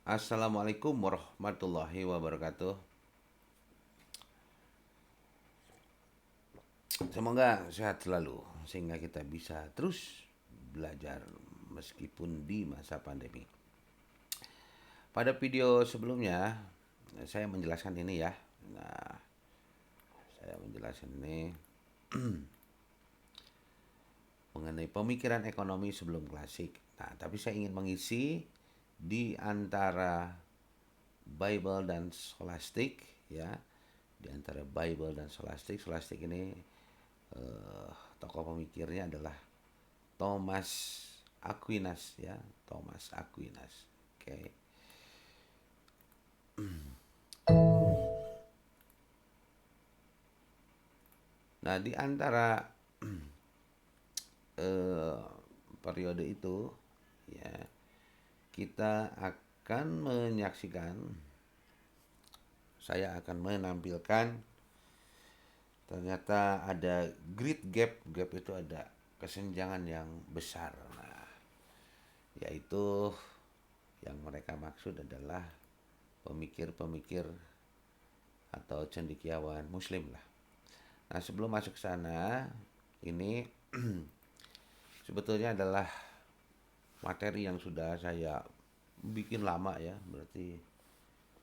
Assalamualaikum warahmatullahi wabarakatuh. Semoga sehat selalu sehingga kita bisa terus belajar meskipun di masa pandemi. Pada video sebelumnya saya menjelaskan ini ya. Nah, saya menjelaskan ini mengenai pemikiran ekonomi sebelum klasik. Nah, tapi saya ingin mengisi di antara Bible dan Scholastic ya. Di antara Bible dan Scholastic, Scholastic ini tokoh pemikirnya adalah Thomas Aquinas ya, Thomas Aquinas. Oke. Okay. Nah, di antara eh, periode itu ya kita akan menyaksikan, saya akan menampilkan ternyata ada great gap. Gap itu ada kesenjangan yang besar. Nah, yaitu yang mereka maksud adalah pemikir-pemikir atau cendekiawan muslim lah. Nah, sebelum masuk ke sana, ini sebetulnya adalah materi yang sudah saya bikin lama ya, berarti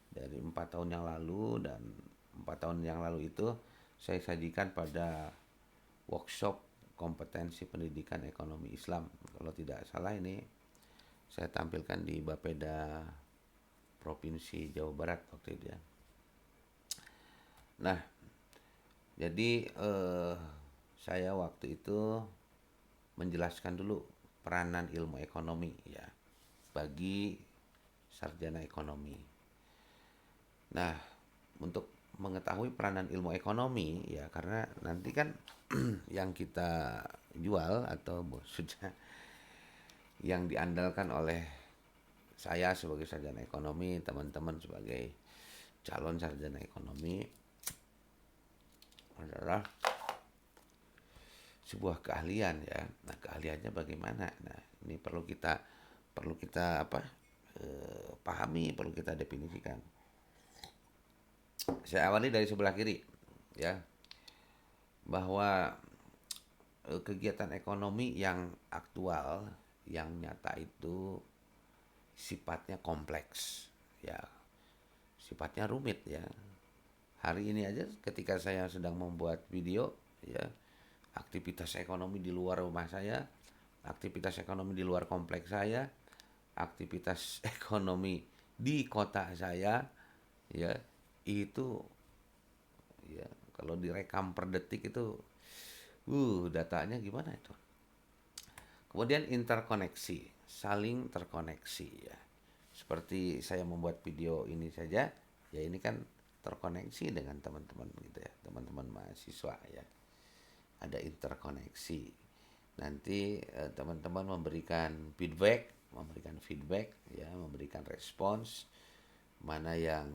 dari 4 tahun yang lalu. Dan 4 tahun yang lalu itu saya sajikan pada workshop kompetensi pendidikan ekonomi Islam. Kalau tidak salah ini saya tampilkan di Bapeda Provinsi Jawa Barat waktu itu ya. Nah, jadi saya waktu itu menjelaskan dulu peranan ilmu ekonomi ya bagi sarjana ekonomi. Nah, untuk mengetahui peranan ilmu ekonomi ya, karena nanti kan yang kita jual atau maksudnya yang diandalkan oleh saya sebagai sarjana ekonomi, teman-teman sebagai calon sarjana ekonomi adalah sebuah keahlian ya. Nah, keahliannya bagaimana? Nah, ini perlu kita apa? Pahami, perlu kita definisikan. Saya awali dari sebelah kiri ya, bahwa kegiatan ekonomi yang aktual, yang nyata itu sifatnya kompleks ya, sifatnya rumit ya. Hari ini aja ketika saya sedang membuat video ya, aktivitas ekonomi di luar rumah saya, aktivitas ekonomi di luar kompleks saya, aktivitas ekonomi di kota saya ya, itu ya kalau direkam per detik itu datanya gimana itu. Kemudian interkoneksi, saling terkoneksi ya. Seperti saya membuat video ini saja, ya ini kan terkoneksi dengan teman-teman gitu ya, teman-teman mahasiswa ya. Ada interkoneksi. Nanti teman-teman memberikan feedback ya, memberikan respons mana yang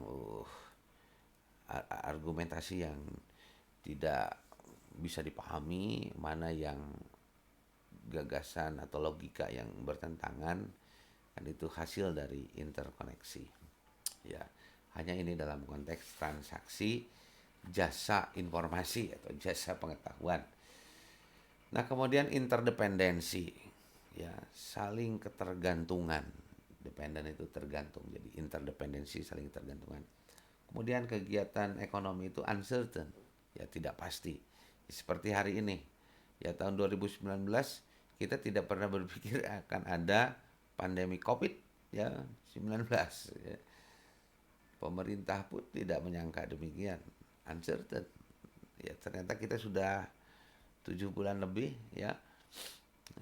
argumentasi yang tidak bisa dipahami, mana yang gagasan atau logika yang bertentangan, kan itu hasil dari interkoneksi ya. Hanya ini dalam konteks transaksi jasa informasi atau jasa pengetahuan. Nah, kemudian interdependensi ya, saling ketergantungan. Dependen itu tergantung, jadi interdependensi saling tergantungan. Kemudian kegiatan ekonomi itu uncertain ya, tidak pasti. Seperti hari ini ya, tahun 2019 kita tidak pernah berpikir akan ada pandemi Covid ya 19 ya. Pemerintah pun tidak menyangka demikian, uncertain. Ya, ternyata kita sudah 7 bulan lebih ya,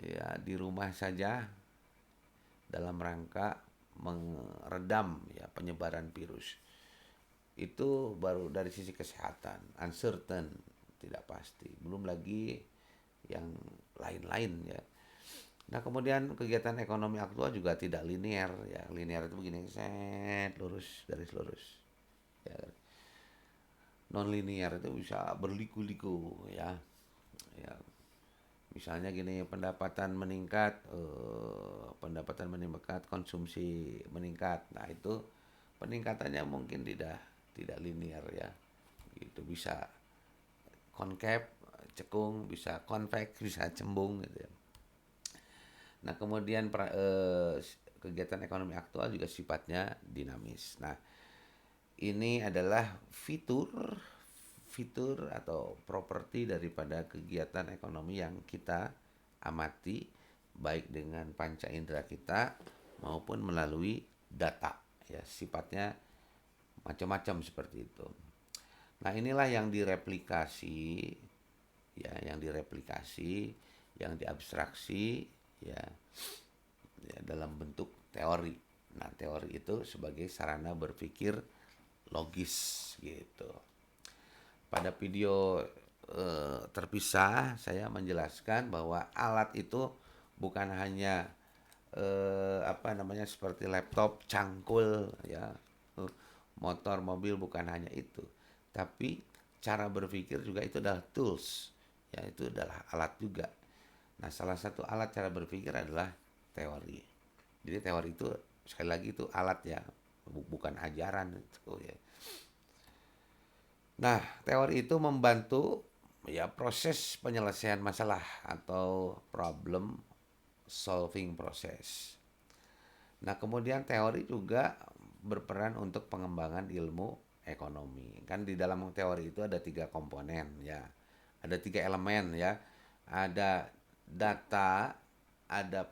ya di rumah saja dalam rangka meredam ya penyebaran virus. Itu baru dari sisi kesehatan, uncertain, tidak pasti. Belum lagi yang lain-lain ya. Nah, kemudian kegiatan ekonomi aktual juga tidak linear ya. Linear itu begini, set lurus, garis lurus. Ya, non linear itu bisa berliku-liku ya. Ya, Misalnya gini, pendapatan meningkat, konsumsi meningkat. Nah, itu peningkatannya mungkin tidak linear ya. Itu bisa konkav, cekung, bisa konveks, bisa cembung gitu ya. Nah, kemudian kegiatan ekonomi aktual juga sifatnya dinamis. Nah, ini adalah fitur fitur atau properti daripada kegiatan ekonomi yang kita amati baik dengan panca indera kita maupun melalui data ya, sifatnya macam-macam seperti itu. Nah, inilah yang direplikasi ya, yang diabstraksi ya, ya dalam bentuk teori. Nah, teori itu sebagai sarana berpikir logis gitu. Pada video terpisah saya menjelaskan bahwa alat itu bukan hanya seperti laptop, cangkul ya, motor, mobil, bukan hanya itu. Tapi cara berpikir juga itu adalah tools. Ya, itu adalah alat juga. Nah, salah satu alat cara berpikir adalah teori. Jadi teori itu sekali lagi itu alat ya, bukan ajaran itu ya. Nah, teori itu membantu ya proses penyelesaian masalah atau problem solving proses. Nah, kemudian teori juga berperan untuk pengembangan ilmu ekonomi. Kan di dalam teori itu ada 3 komponen ya. Ada 3 elemen ya. Ada data, ada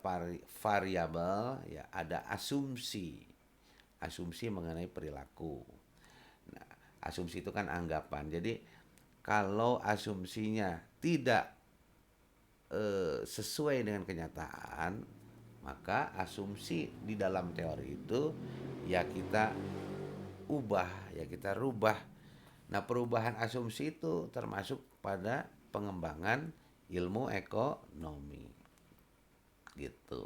variabel, ya, ada asumsi. Asumsi mengenai perilaku. Nah, asumsi itu kan anggapan. Jadi kalau asumsinya tidak sesuai dengan kenyataan, maka asumsi di dalam teori itu ya kita ubah, ya kita rubah. Nah, perubahan asumsi itu termasuk pada pengembangan ilmu ekonomi. Gitu.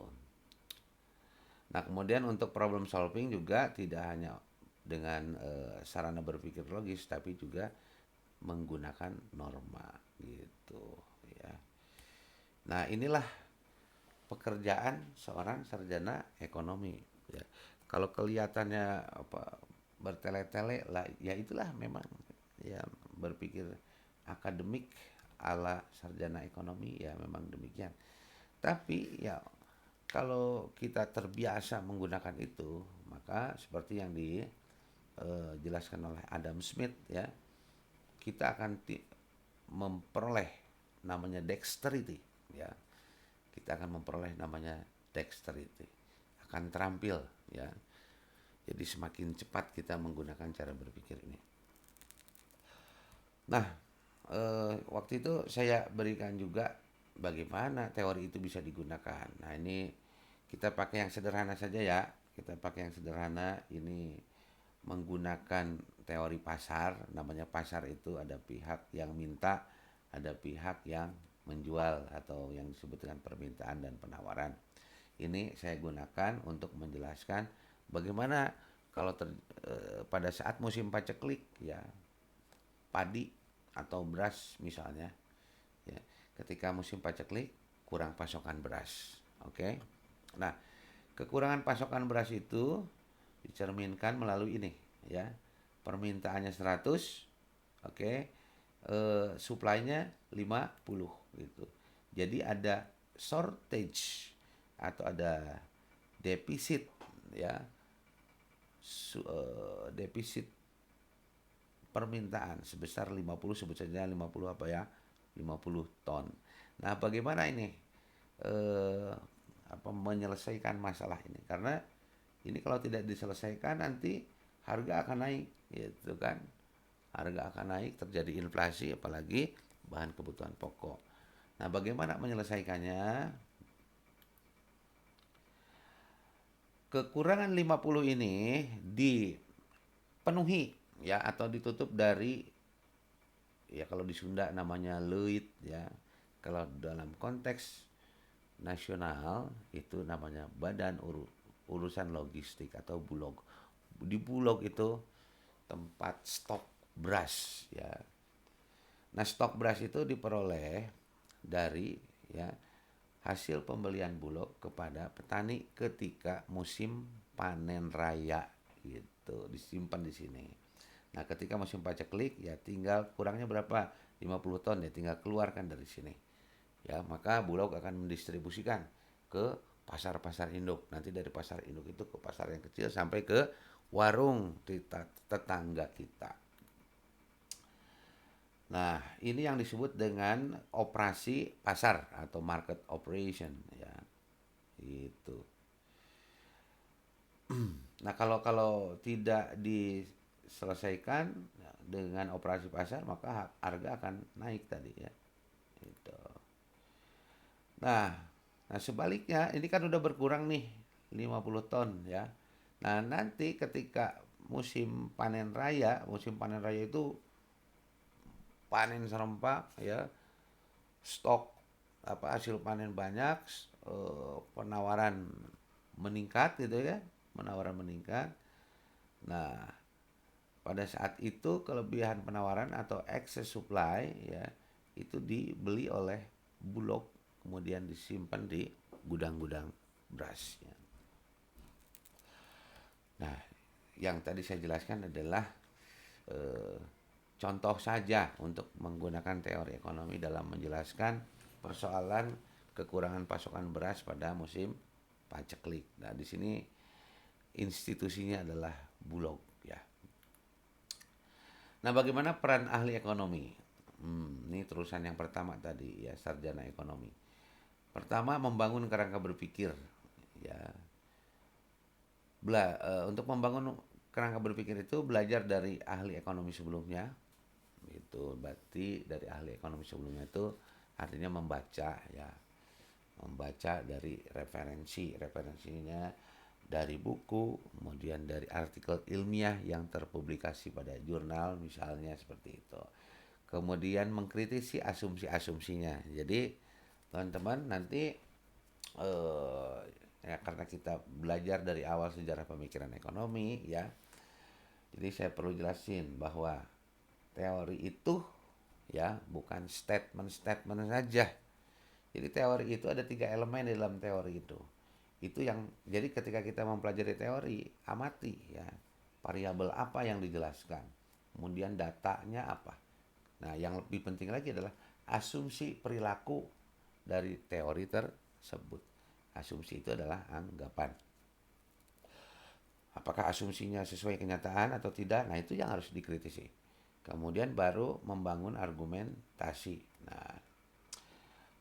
Nah, kemudian untuk problem solving juga tidak hanya dengan sarana berpikir logis, tapi juga menggunakan norma gitu ya. Nah, inilah pekerjaan seorang sarjana ekonomi ya. Kalau kelihatannya bertele-tele lah, ya itulah memang ya, berpikir akademik ala sarjana ekonomi ya, memang demikian. Tapi ya kalau kita terbiasa menggunakan itu, maka seperti yang dijelaskan oleh Adam Smith ya, kita akan memperoleh namanya dexterity ya. Kita akan memperoleh namanya dexterity. Akan terampil ya. Jadi semakin cepat kita menggunakan cara berpikir ini. Nah, waktu itu saya berikan juga bagaimana teori itu bisa digunakan. Nah, ini kita pakai yang sederhana saja ya. Kita pakai yang sederhana, ini menggunakan teori pasar. Namanya pasar itu ada pihak yang minta, ada pihak yang menjual atau yang disebut dengan permintaan dan penawaran. Ini saya gunakan untuk menjelaskan bagaimana kalau pada saat musim paceklik ya, padi atau beras misalnya ya, ketika musim paceklik kurang pasokan beras. Oke. Nah, kekurangan pasokan beras itu dicerminkan melalui ini ya. Permintaannya 100, oke. Supply-nya 50 gitu. Jadi ada shortage atau ada defisit ya. Defisit permintaan sebesar 50, sebut saja 50 apa ya? 50 ton. Nah, bagaimana ini menyelesaikan masalah ini? Karena ini kalau tidak diselesaikan nanti harga akan naik gitu kan. Harga akan naik, terjadi inflasi apalagi bahan kebutuhan pokok. Nah, bagaimana menyelesaikannya? Kekurangan 50 ini dipenuhi ya, atau ditutup dari, ya kalau di Sunda namanya leuit ya. Kalau dalam konteks nasional itu namanya Badan Urusan Logistik atau Bulog. Di Bulog itu tempat stok beras ya. Nah, stok beras itu diperoleh dari ya hasil pembelian Bulog kepada petani ketika musim panen raya gitu, disimpan di sini. Nah, ketika musim paceklik ya tinggal kurangnya berapa? 50 ton ya tinggal keluarkan dari sini. Ya, maka Bulog akan mendistribusikan ke pasar-pasar induk. Nanti dari pasar induk itu ke pasar yang kecil sampai ke warung tetangga kita. Nah, ini yang disebut dengan operasi pasar atau market operation ya. Itu. Nah, kalau tidak diselesaikan ya, dengan operasi pasar maka harga akan naik tadi ya. Itu. Nah, nah sebaliknya ini kan udah berkurang nih 50 ton ya. Nah, nanti ketika musim panen raya itu panen serempak ya, stok hasil panen banyak, penawaran meningkat gitu ya, penawaran meningkat. Nah, pada saat itu kelebihan penawaran atau excess supply ya itu dibeli oleh Bulog kemudian disimpan di gudang-gudang beras ya. Nah, yang tadi saya jelaskan adalah eh, contoh saja untuk menggunakan teori ekonomi dalam menjelaskan persoalan kekurangan pasokan beras pada musim paceklik. Nah, di sini institusinya adalah Bulog ya. Nah, bagaimana peran ahli ekonomi? Ini terusan yang pertama tadi ya, sarjana ekonomi. Pertama, membangun kerangka berpikir ya. Untuk membangun kerangka berpikir itu belajar dari ahli ekonomi sebelumnya. Itu berarti dari ahli ekonomi sebelumnya itu artinya membaca ya. Membaca dari referensinya dari buku, kemudian dari artikel ilmiah yang terpublikasi pada jurnal misalnya seperti itu. Kemudian mengkritisi asumsi-asumsinya. Jadi teman-teman nanti eh, ya karena kita belajar dari awal sejarah pemikiran ekonomi ya. Jadi saya perlu jelasin bahwa teori itu ya bukan statement-statement saja. Jadi teori itu ada 3 elemen di dalam teori itu. Itu yang jadi ketika kita mempelajari teori, amati ya variabel apa yang dijelaskan. Kemudian datanya apa. Nah, yang lebih penting lagi adalah asumsi perilaku dari teori tersebut. Asumsi itu adalah anggapan. Apakah asumsinya sesuai kenyataan atau tidak? Nah, itu yang harus dikritisi. Kemudian baru membangun argumentasi. Nah,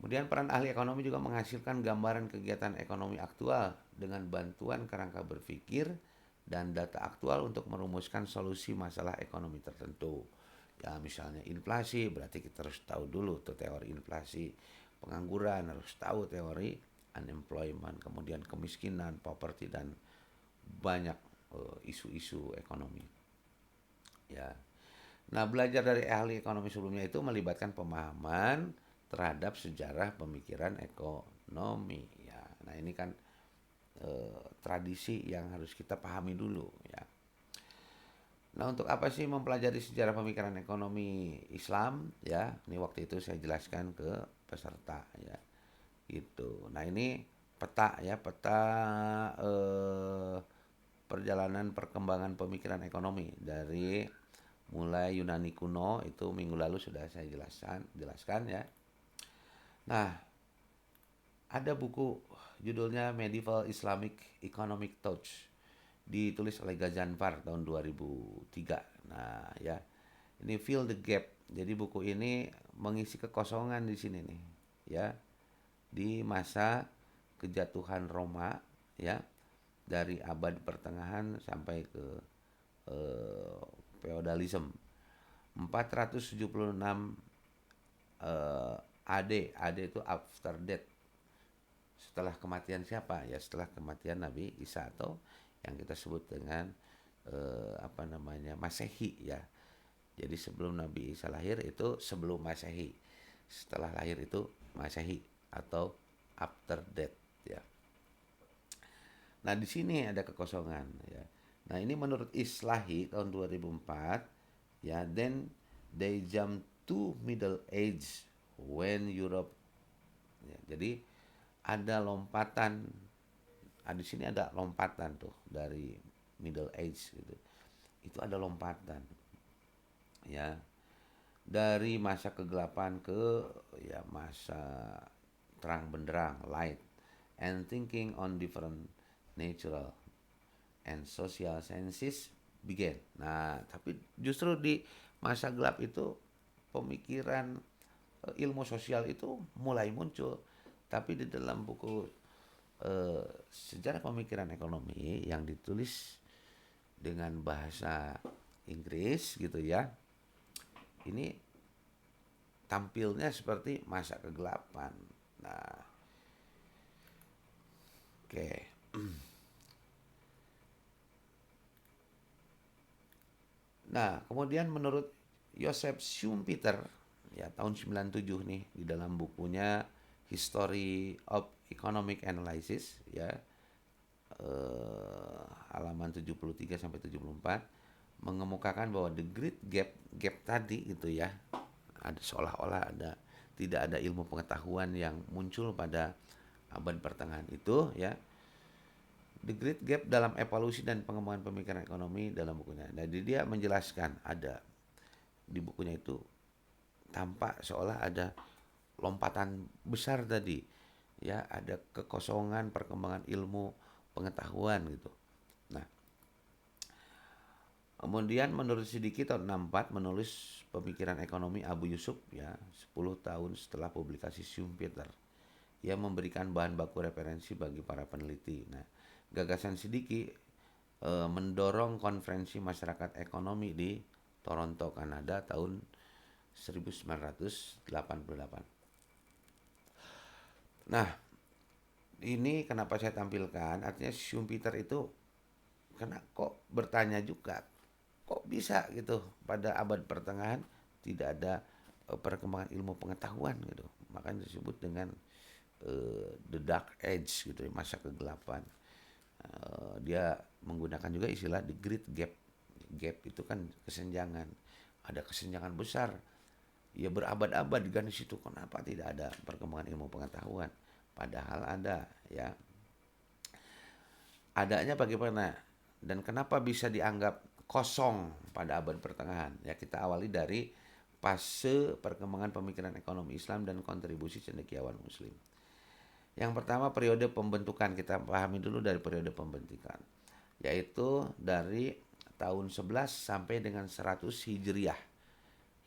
kemudian peran ahli ekonomi juga menghasilkan gambaran kegiatan ekonomi aktual dengan bantuan kerangka berpikir dan data aktual untuk merumuskan solusi masalah ekonomi tertentu. Ya, misalnya inflasi, berarti kita harus tahu dulu tuh teori inflasi. Pengangguran harus tahu teori unemployment, kemudian kemiskinan, poverty dan banyak isu-isu ekonomi. Ya. Nah, belajar dari ahli ekonomi sebelumnya itu melibatkan pemahaman terhadap sejarah pemikiran ekonomi. Ya. Nah, ini kan tradisi yang harus kita pahami dulu ya. Nah, untuk apa sih mempelajari sejarah pemikiran ekonomi Islam ya? Ini waktu itu saya jelaskan ke peserta ya. Gitu. Nah, ini peta ya, peta perjalanan perkembangan pemikiran ekonomi dari mulai Yunani kuno itu minggu lalu sudah saya jelaskan ya. Nah, ada buku judulnya Medieval Islamic Economic Thoughts ditulis oleh Ghazanfar tahun 2003. Nah, ya. Ini Fill the Gap. Jadi buku ini mengisi kekosongan di sini nih, ya. Di masa kejatuhan Roma, ya, dari abad pertengahan sampai ke eh, feodalisme. 476 AD itu after death. Setelah kematian siapa? Ya setelah kematian Nabi Isa atau yang kita sebut dengan Masehi ya. Jadi sebelum Nabi Isa lahir itu sebelum Masehi. Setelah lahir itu Masehi atau after death ya. Nah, di sini ada kekosongan ya. Nah, ini menurut Islahi tahun 2004 ya, then they jump to middle age when Europe Ya, jadi ada lompatan, di sini ada lompatan tuh dari middle age gitu. Itu ada lompatan ya, dari masa kegelapan ke ya masa terang benderang, light, and thinking on different natural and social sciences began. Nah, tapi justru di masa gelap itu pemikiran ilmu sosial itu mulai muncul. Tapi di dalam buku sejarah pemikiran ekonomi yang ditulis dengan bahasa Inggris gitu ya, ini tampilnya seperti masa kegelapan. Nah, oke. Nah, kemudian menurut Joseph Schumpeter ya tahun 97 nih di dalam bukunya History of Economic Analysis ya, halaman 73 sampai 74 mengemukakan bahwa the great gap tadi gitu ya, ada seolah-olah ada tidak ada ilmu pengetahuan yang muncul pada abad pertengahan itu ya. The Great Gap dalam evolusi dan pengembangan pemikiran ekonomi dalam bukunya. Jadi dia menjelaskan ada di bukunya itu tampak seolah ada lompatan besar tadi ya, ada kekosongan perkembangan ilmu pengetahuan gitu. Nah, kemudian menurut Sidiki tahun 64 menulis pemikiran ekonomi Abu Yusuf ya 10 tahun setelah publikasi Schumpeter. Ia memberikan bahan baku referensi bagi para peneliti. Nah, gagasan Sidiki mendorong konferensi masyarakat ekonomi di Toronto, Kanada tahun 1988. Nah, ini kenapa saya tampilkan, artinya Schumpeter itu karena kok bertanya juga, kok bisa gitu pada abad pertengahan tidak ada perkembangan ilmu pengetahuan gitu. Makanya disebut dengan the dark age gitu, masa kegelapan. Dia menggunakan juga istilah the great gap. Gap itu kan kesenjangan. Ada kesenjangan besar. Ya berabad-abad di garis itu, kenapa tidak ada perkembangan ilmu pengetahuan? Padahal ada ya. Adanya bagaimana dan kenapa bisa dianggap kosong pada abad pertengahan? Ya kita awali dari fase perkembangan pemikiran ekonomi Islam dan kontribusi cendekiawan Muslim. Yang pertama periode pembentukan, kita pahami dulu dari periode pembentukan, yaitu dari tahun 11 sampai dengan 100 Hijriah.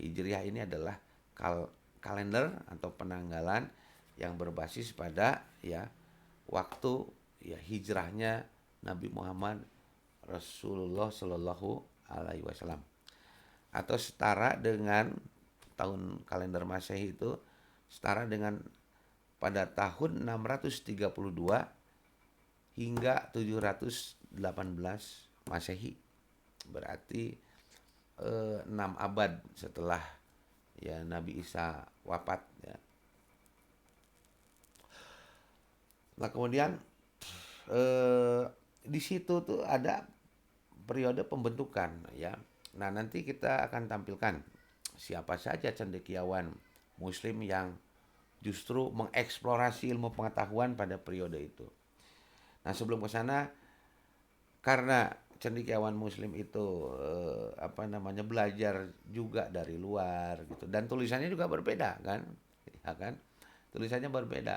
Hijriah ini adalah kalender atau penanggalan yang berbasis pada ya waktu ya hijrahnya Nabi Muhammad Rasulullah Shallallahu Alaihi Wasallam, atau setara dengan tahun kalender Masehi itu setara dengan pada tahun 632 hingga 718 Masehi. Berarti 6 abad setelah ya Nabi Isa wafat ya. Nah, kemudian di situ tuh ada periode pembentukan ya. Nah, nanti kita akan tampilkan siapa saja cendekiawan Muslim yang justru mengeksplorasi ilmu pengetahuan pada periode itu. Nah, sebelum ke sana, karena cendekiawan Muslim itu belajar juga dari luar gitu, dan tulisannya juga berbeda kan, ya kan? Tulisannya berbeda.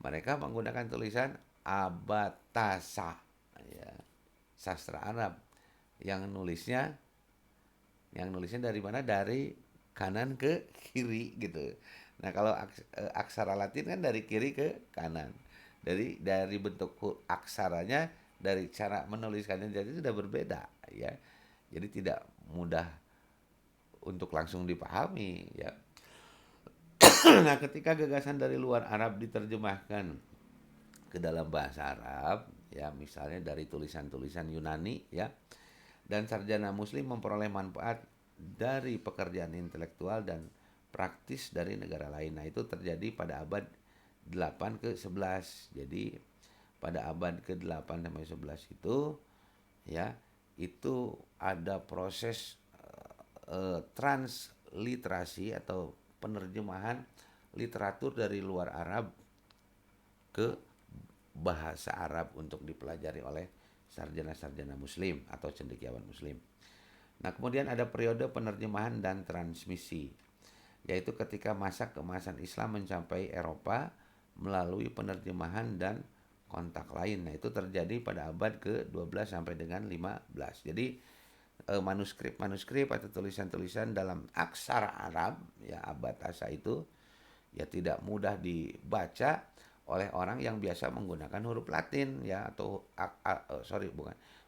Mereka menggunakan tulisan Abatasa, ya, sastra Arab, yang nulisnya dari mana? Dari kanan ke kiri gitu. Nah, kalau aksara Latin kan dari kiri ke kanan. Dari bentuk aksaranya, dari cara menuliskannya jadi sudah berbeda ya. Jadi tidak mudah untuk langsung dipahami ya. Nah, ketika gagasan dari luar Arab diterjemahkan ke dalam bahasa Arab ya, misalnya dari tulisan-tulisan Yunani ya, dan sarjana Muslim memperoleh manfaat dari pekerjaan intelektual dan praktis dari negara lain. Nah, itu terjadi pada abad 8 ke 11. Jadi pada abad ke-8 sampai 11 itu ya, itu ada proses transliterasi atau penerjemahan literatur dari luar Arab ke bahasa Arab untuk dipelajari oleh sarjana-sarjana muslim atau cendekiawan muslim. Nah, kemudian ada periode penerjemahan dan transmisi, yaitu ketika masa keemasan Islam mencapai Eropa melalui penerjemahan dan kontak lain. Nah, itu terjadi pada abad ke-12 sampai dengan 15. Jadi manuskrip-manuskrip atau tulisan-tulisan dalam aksara Arab ya abad asa itu ya tidak mudah dibaca oleh orang yang biasa menggunakan huruf Latin ya atau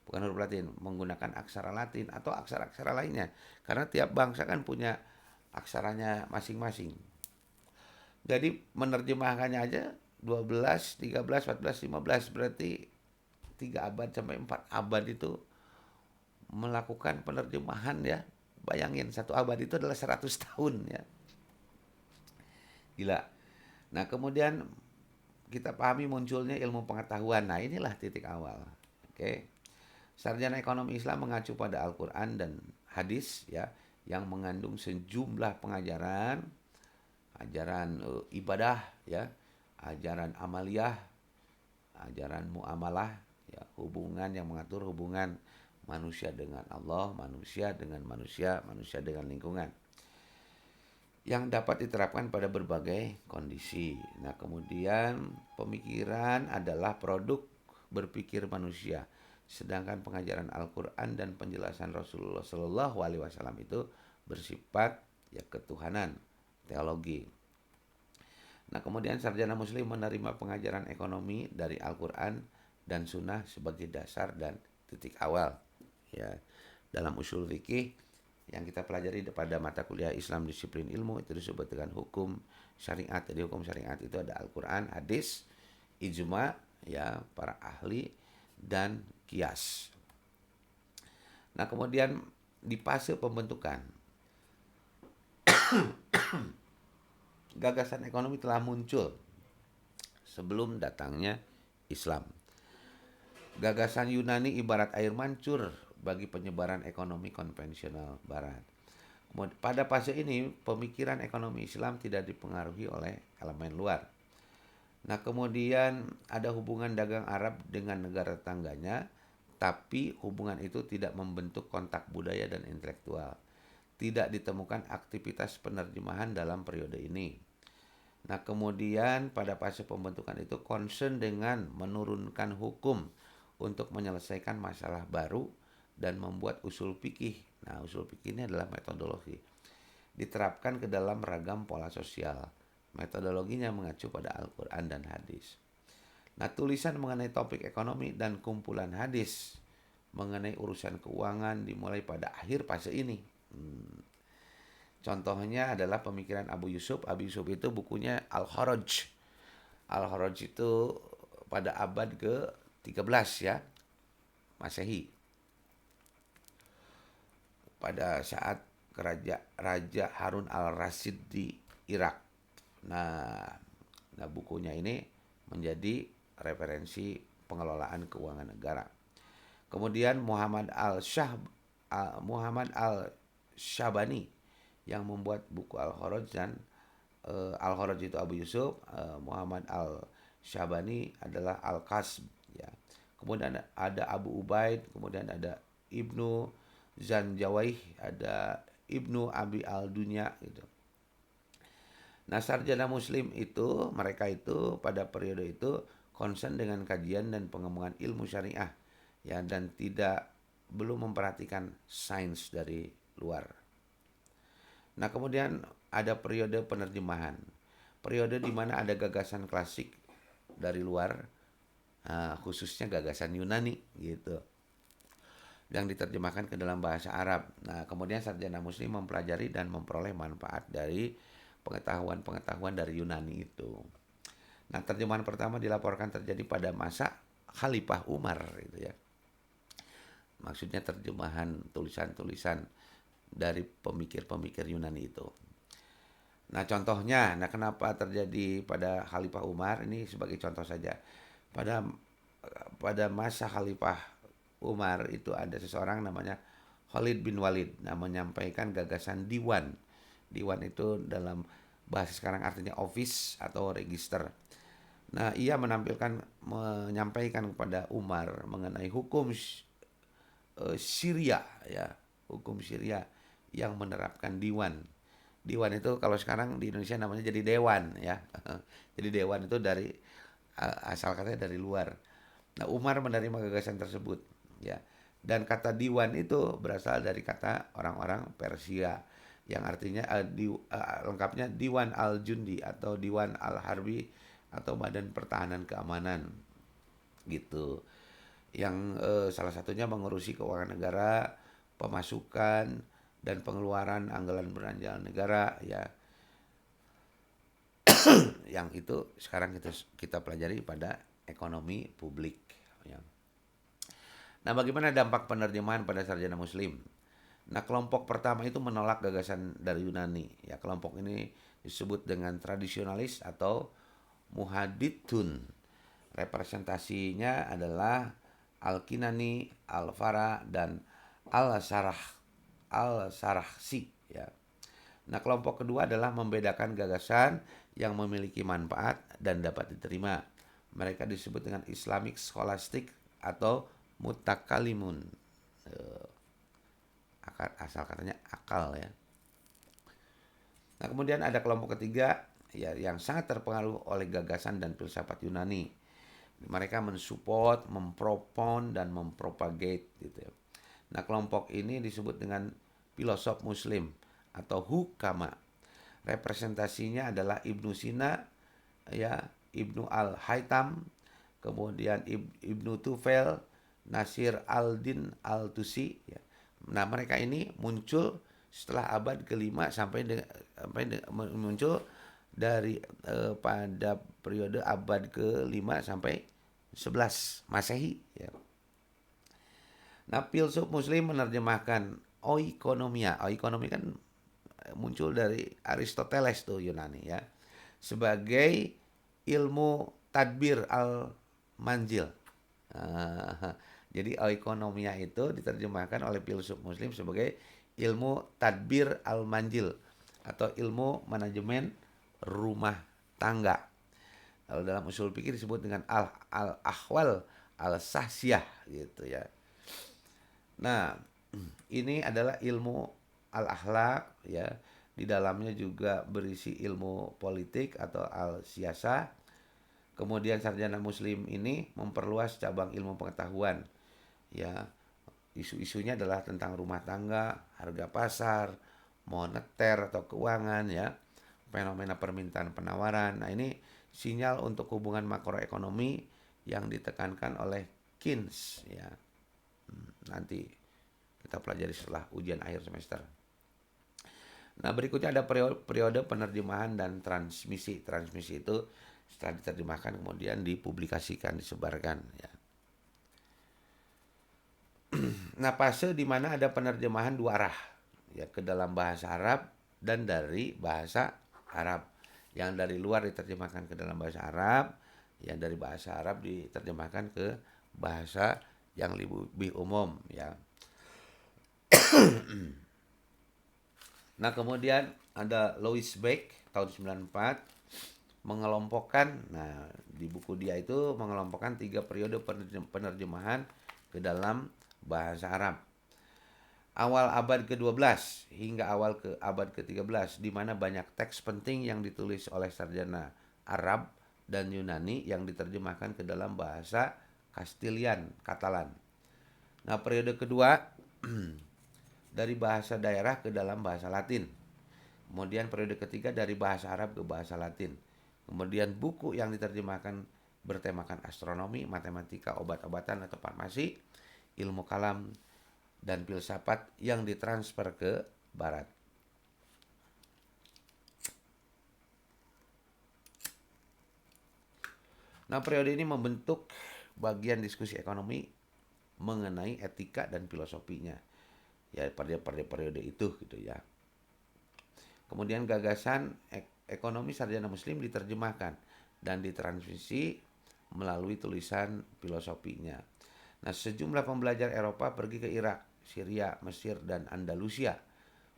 bukan huruf Latin, menggunakan aksara Latin atau aksara-aksara lainnya. Karena tiap bangsa kan punya aksaranya masing-masing. Jadi menerjemahkannya aja 12, 13, 14, 15 berarti 3 abad sampai 4 abad itu melakukan penerjemahan ya. Bayangin satu abad itu adalah 100 tahun ya. Gila. Nah, kemudian kita pahami munculnya ilmu pengetahuan. Nah, inilah titik awal. Oke. Sarjana ekonomi Islam mengacu pada Al-Qur'an dan hadis ya yang mengandung sejumlah pengajaran, ajaran ibadah ya, ajaran amaliyah, ajaran muamalah ya, hubungan yang mengatur hubungan manusia dengan Allah, manusia dengan manusia, manusia dengan lingkungan yang dapat diterapkan pada berbagai kondisi. Nah, kemudian pemikiran adalah produk berpikir manusia, sedangkan pengajaran Al-Qur'an dan penjelasan Rasulullah Shallallahu alaihi wasallam itu bersifat ya ketuhanan, teologi. Nah, kemudian sarjana muslim menerima pengajaran ekonomi dari Al-Qur'an dan sunnah sebagai dasar dan titik awal ya dalam usul fikih yang kita pelajari pada mata kuliah Islam disiplin ilmu itu disebut dengan hukum syariat. Jadi hukum syariat itu ada Al-Qur'an, hadis, ijma ya para ahli dan kias. Nah, kemudian di fase pembentukan gagasan ekonomi telah muncul sebelum datangnya Islam. Gagasan Yunani ibarat air mancur bagi penyebaran ekonomi konvensional Barat. Pada fase ini, pemikiran ekonomi Islam tidak dipengaruhi oleh elemen luar. Nah, kemudian ada hubungan dagang Arab dengan negara tetangganya, tapi hubungan itu tidak membentuk kontak budaya dan intelektual. Tidak ditemukan aktivitas penerjemahan dalam periode ini. Nah, kemudian pada fase pembentukan itu concern dengan menurunkan hukum untuk menyelesaikan masalah baru dan membuat usul fikih. Nah, usul fikih ini adalah metodologi. Diterapkan ke dalam ragam pola sosial. Metodologinya mengacu pada Al-Qur'an dan hadis. Nah, tulisan mengenai topik ekonomi dan kumpulan hadis mengenai urusan keuangan dimulai pada akhir fase ini. Contohnya adalah pemikiran Abu Yusuf. Abu Yusuf itu bukunya Al-Kharaj. Al-Kharaj itu pada abad ke-13 ya, Masehi. Pada saat Raja Harun al-Rasyid di Irak. Nah, bukunya ini menjadi referensi pengelolaan keuangan negara. Kemudian Muhammad al-Syabani yang membuat buku Al-Kharaj dan Al-Kharaj itu Abu Yusuf, Muhammad al-Syabani adalah Al-Kasb ya. Kemudian ada Abu Ubaid, kemudian ada Ibnu Zanjawaih, ada Ibnu Abi al-Dunya gitu. Nah, sarjana muslim itu, mereka itu pada periode itu concern dengan kajian dan pengembangan ilmu syariah ya dan belum memperhatikan sains dari luar. Nah, kemudian ada periode penerjemahan. Periode di mana ada gagasan klasik dari luar, khususnya gagasan Yunani gitu, yang diterjemahkan ke dalam bahasa Arab. Nah, kemudian sarjana muslim mempelajari dan memperoleh manfaat dari pengetahuan-pengetahuan dari Yunani itu. Nah, terjemahan pertama dilaporkan terjadi pada masa Khalifah Umar gitu ya. Maksudnya terjemahan tulisan-tulisan dari pemikir-pemikir Yunani itu. Nah, contohnya, kenapa terjadi pada Khalifah Umar ini sebagai contoh saja. Pada masa Khalifah Umar itu ada seseorang namanya Khalid bin Walid. Nah, menyampaikan gagasan diwan. Diwan itu dalam bahasa sekarang artinya office atau register. Nah, ia menyampaikan kepada Umar mengenai hukum Syria, ya, hukum Syria yang menerapkan diwan. Diwan itu kalau sekarang di Indonesia namanya jadi dewan, ya. Jadi dewan itu dari asal katanya dari luar. Nah, Umar menerima gagasan tersebut, ya. Dan kata diwan itu berasal dari kata orang-orang Persia yang artinya lengkapnya Diwan al-Jundi atau Diwan al-Harbi atau Badan Pertahanan Keamanan gitu. Yang salah satunya mengurusi keuangan negara, pemasukan dan pengeluaran anggaran belanja negara, ya, yang itu sekarang kita pelajari pada ekonomi publik, ya. Nah, bagaimana dampak penerjemahan pada sarjana muslim? Nah, kelompok pertama itu menolak gagasan dari Yunani. Ya, kelompok ini disebut dengan tradisionalis atau muhadithun. Representasinya adalah Al-Kinani, Al-Fara, dan Al-Sarahsi, ya. Nah, kelompok kedua adalah membedakan gagasan yang memiliki manfaat dan dapat diterima. Mereka disebut dengan Islamic Scholastic atau mutakalimun. Asal katanya akal, ya. Nah, kemudian ada kelompok ketiga, ya, yang sangat terpengaruh oleh gagasan dan filsafat Yunani. Mereka mensupport, mempropon, dan mempropagate gitu, ya. Nah, kelompok ini disebut dengan filosof muslim atau hukama. Representasinya adalah Ibnu Sina, ya, Ibnu Al-Haytham, kemudian Ibnu Tufel, Nasir al-Din al-Tusi, ya. Nah, mereka ini muncul setelah abad kelima muncul dari pada periode abad ke-5 sampai 11 Masehi, ya. Nah, filsuf muslim menerjemahkan oikonomia. Oikonomi kan muncul dari Aristoteles tuh, Yunani, ya, sebagai ilmu tadbir al-manzil. Jadi oikonomia itu diterjemahkan oleh filsuf muslim sebagai ilmu tadbir al-manzil atau ilmu manajemen rumah tangga. Lalu dalam usul fikih disebut dengan al-ahwal al-sahsiyah gitu, ya. Nah, ini adalah ilmu al-akhlak, ya. Di dalamnya juga berisi ilmu politik atau al-siyasah. Kemudian sarjana muslim ini memperluas cabang ilmu pengetahuan, ya. Isu-isunya adalah tentang rumah tangga, harga pasar, moneter atau keuangan, ya, fenomena permintaan penawaran. Nah, ini sinyal untuk hubungan makroekonomi yang ditekankan oleh Keynes, ya. Nanti kita pelajari setelah ujian akhir semester. Nah, berikutnya ada periode penerjemahan dan transmisi. Transmisi itu setelah diterjemahkan kemudian dipublikasikan, disebarkan, ya. Nah, fase di mana ada penerjemahan dua arah, ya, ke dalam bahasa Arab dan dari bahasa Arab. Yang dari luar diterjemahkan ke dalam bahasa Arab, yang dari bahasa Arab diterjemahkan ke bahasa yang lebih umum, ya. Nah, kemudian ada Louis Beck tahun 94 mengelompokkan, nah, di buku dia itu mengelompokkan 3 periode penerjemahan ke dalam bahasa Arab. Awal abad ke-12 hingga awal ke abad ke-13, di mana banyak teks penting yang ditulis oleh sarjana Arab dan Yunani yang diterjemahkan ke dalam bahasa Kastilian, Katalan. Nah, periode kedua dari bahasa daerah ke dalam bahasa Latin. Kemudian periode ketiga dari bahasa Arab ke bahasa Latin. Kemudian buku yang diterjemahkan bertemakan astronomi, matematika, obat-obatan atau farmasi, ilmu kalam, dan filsafat yang ditransfer ke barat. Nah, periode ini membentuk bagian diskusi ekonomi mengenai etika dan filosofinya, ya, pada periode itu gitu, ya. Kemudian gagasan ekonomi sarjana muslim diterjemahkan dan ditransmisi melalui tulisan filosofinya. Nah, sejumlah pembelajar Eropa pergi ke Irak, Syria, Mesir, dan Andalusia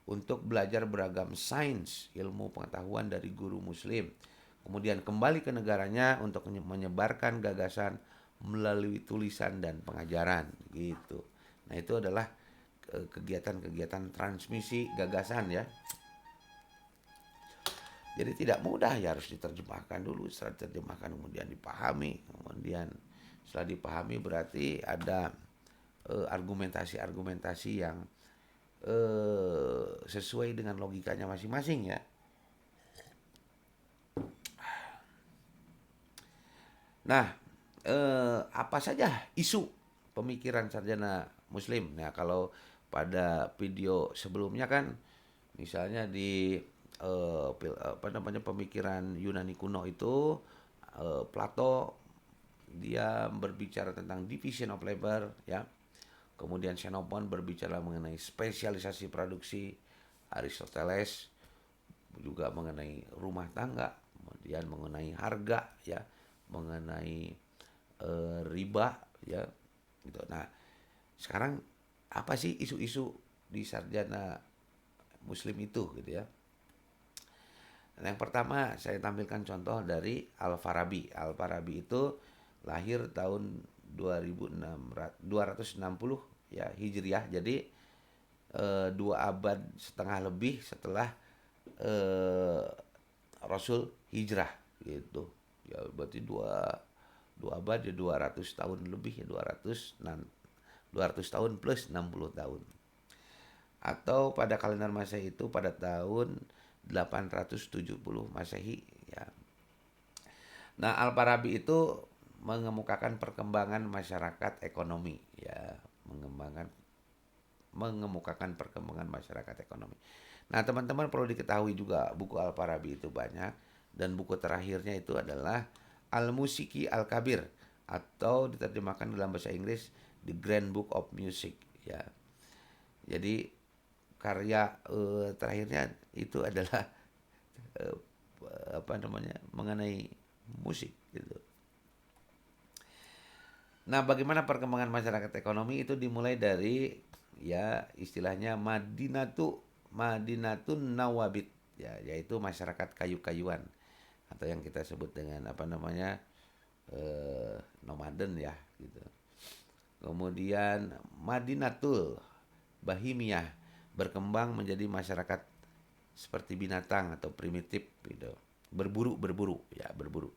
untuk belajar beragam sains, ilmu pengetahuan dari guru muslim. Kemudian kembali ke negaranya untuk menyebarkan gagasan melalui tulisan dan pengajaran gitu. Nah, itu adalah kegiatan-kegiatan transmisi gagasan ya. Jadi tidak mudah ya, harus diterjemahkan dulu, setelah diterjemahkan kemudian dipahami, kemudian setelah dipahami berarti ada argumentasi-argumentasi yang sesuai dengan logikanya masing-masing ya. Nah, apa saja isu pemikiran sarjana Muslim? Nah, kalau pada video sebelumnya kan, misalnya di pemikiran Yunani kuno itu, Plato dia berbicara tentang division of labor ya. Kemudian Xenophon berbicara mengenai spesialisasi produksi, Aristoteles juga mengenai rumah tangga, kemudian mengenai harga ya, mengenai riba ya gitu. Nah, sekarang apa sih isu-isu di sarjana Muslim itu gitu ya. Nah, yang pertama saya tampilkan contoh dari Al-Farabi. Al-Farabi itu lahir tahun 260 ya Hijriah. Jadi 2 abad setengah lebih setelah eh, Rasul hijrah gitu. Ya berarti dua abad ya 200 tahun lebih ya 200 tahun plus 60 tahun. Atau pada kalender Masehi itu pada tahun 870 Masehi ya. Nah, Al-Farabi itu mengemukakan perkembangan masyarakat ekonomi ya, mengemukakan perkembangan masyarakat ekonomi. Nah, teman-teman perlu diketahui juga buku Al-Farabi itu banyak, dan buku terakhirnya itu adalah Al-Musiki Al-Kabir, atau diterjemahkan dalam bahasa Inggris The Grand Book of Music ya. Jadi karya terakhirnya itu adalah eh, mengenai musik gitu. Nah, bagaimana perkembangan masyarakat ekonomi itu dimulai dari ya istilahnya Madinatun Nawabit ya, yaitu masyarakat kayu-kayuan, atau yang kita sebut dengan nomaden ya gitu. Kemudian Madinatul Bahimiyah berkembang menjadi masyarakat seperti binatang atau primitif gitu. Berburu ya, berburu.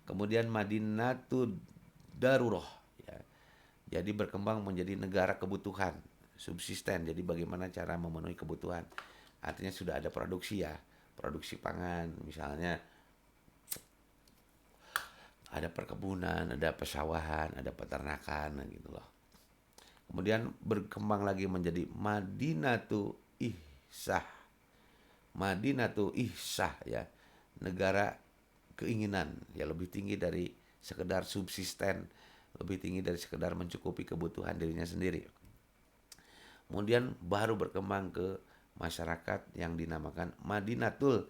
Kemudian Madinatul Darurah ya. Jadi berkembang menjadi negara kebutuhan, subsisten. Jadi bagaimana cara memenuhi kebutuhan. Artinya sudah ada produksi ya, produksi pangan, misalnya ada perkebunan, ada pesawahan, ada peternakan gitu loh. Kemudian berkembang lagi menjadi Madinatu Ihsah. Madinatu Ihsah ya, negara keinginan ya, lebih tinggi dari sekedar subsisten, lebih tinggi dari sekedar mencukupi kebutuhan dirinya sendiri. Kemudian baru berkembang ke masyarakat yang dinamakan Madinatul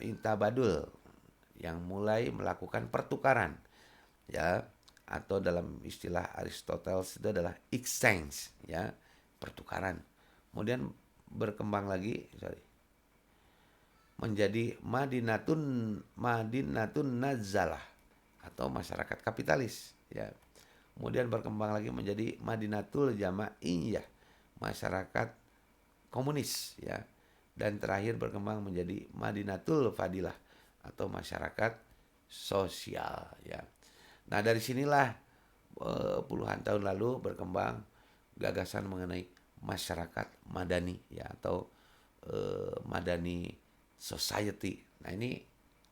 Intabadul, yang mulai melakukan pertukaran ya, atau dalam istilah Aristoteles itu adalah exchange ya, pertukaran. Kemudian berkembang lagi menjadi Madinatun Nazalah, atau masyarakat kapitalis ya. Kemudian berkembang lagi menjadi Madinatul Jamaiyah, masyarakat komunis ya. Dan terakhir berkembang menjadi Madinatul Fadilah, atau masyarakat sosial ya. Nah, dari sinilah puluhan tahun lalu berkembang gagasan mengenai masyarakat madani ya, atau madani society. Nah, ini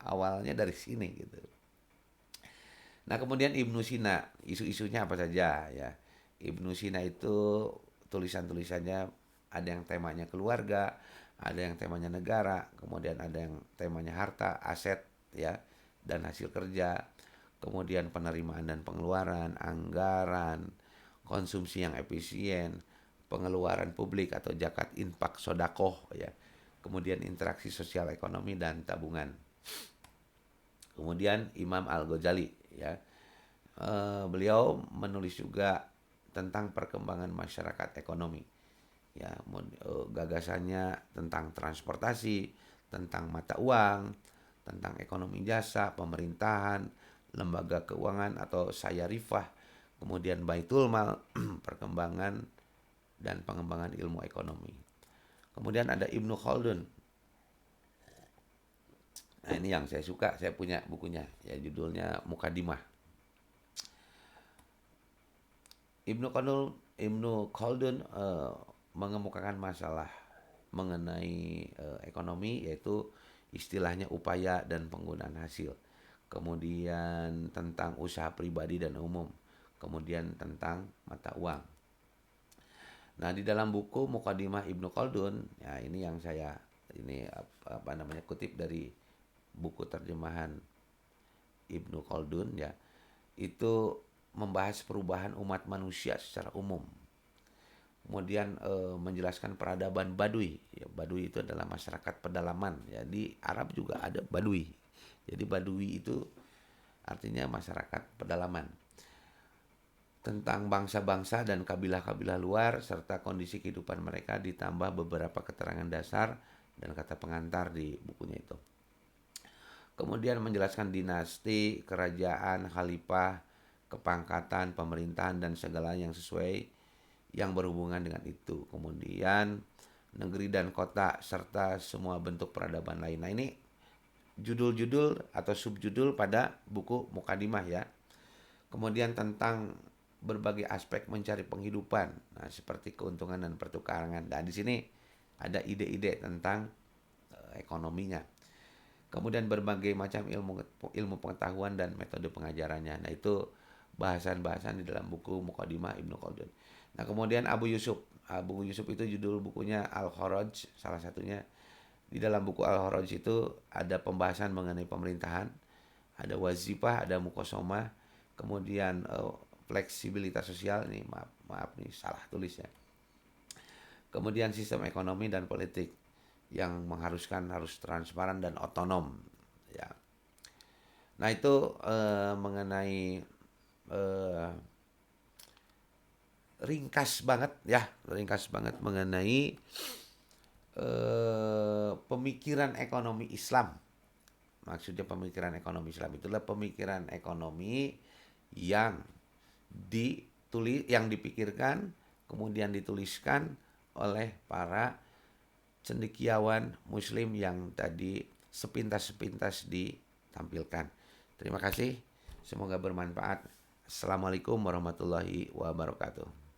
awalnya dari sini gitu. Nah, kemudian Ibnu Sina, isu-isunya apa saja ya. Ibnu Sina itu tulisan-tulisannya ada yang temanya keluarga, ada yang temanya negara, kemudian ada yang temanya harta, aset ya, dan hasil kerja, kemudian penerimaan dan pengeluaran, anggaran, konsumsi yang efisien, pengeluaran publik atau zakat, infak, sodakoh ya, kemudian interaksi sosial ekonomi dan tabungan. Kemudian Imam Al-Ghazali ya, beliau menulis juga tentang perkembangan masyarakat ekonomi. ya, gagasannya tentang transportasi, tentang mata uang, tentang ekonomi jasa, pemerintahan, lembaga keuangan atau syarifah, kemudian baitul mal, perkembangan dan pengembangan ilmu ekonomi. Kemudian ada Ibnu Khaldun. Nah, ini yang saya suka, saya punya bukunya, ya judulnya Mukadimah. Ibnu Khaldun mengemukakan masalah mengenai ekonomi, yaitu istilahnya upaya dan penggunaan hasil. Kemudian tentang usaha pribadi dan umum. Kemudian tentang mata uang. Nah, di dalam buku Mukadimah Ibnu Khaldun, ya ini yang saya ini apa namanya kutip dari buku terjemahan Ibnu Khaldun, ya. Itu membahas perubahan umat manusia secara umum. Kemudian menjelaskan peradaban Baduy. Ya, Baduy itu adalah masyarakat pedalaman. Ya, di Arab juga ada Baduy. Jadi Baduy itu artinya masyarakat pedalaman. Tentang bangsa-bangsa dan kabilah-kabilah luar serta kondisi kehidupan mereka, ditambah beberapa keterangan dasar dan kata pengantar di bukunya itu. Kemudian menjelaskan dinasti, kerajaan, khalifah, kepangkatan, pemerintahan dan segala yang sesuai yang berhubungan dengan itu. Kemudian negeri dan kota serta semua bentuk peradaban lain. Nah, ini judul-judul atau subjudul pada buku Mukadimah, ya. Kemudian tentang berbagai aspek mencari penghidupan. Nah, seperti keuntungan dan pertukaran. Dan di sini ada ide-ide tentang ekonominya. Kemudian berbagai macam ilmu pengetahuan dan metode pengajarannya. Nah, itu bahasan-bahasan di dalam buku Mukadimah Ibnu Khaldun. Nah, kemudian Abu Yusuf. Abu Yusuf itu judul bukunya Al-Kharaj, salah satunya. Di dalam buku Al-Kharaj itu ada pembahasan mengenai pemerintahan, ada wazifah, ada mukosomah, kemudian fleksibilitas sosial. Ini maaf nih salah tulisnya. Kemudian sistem ekonomi dan politik yang mengharuskan harus transparan dan otonom, ya. Nah, itu mengenai ringkas banget mengenai pemikiran ekonomi Islam. Maksudnya pemikiran ekonomi Islam itulah pemikiran ekonomi yang yang dipikirkan kemudian dituliskan oleh para cendekiawan muslim yang tadi sepintas-sepintas ditampilkan. Terima kasih, semoga bermanfaat. Assalamualaikum warahmatullahi wabarakatuh.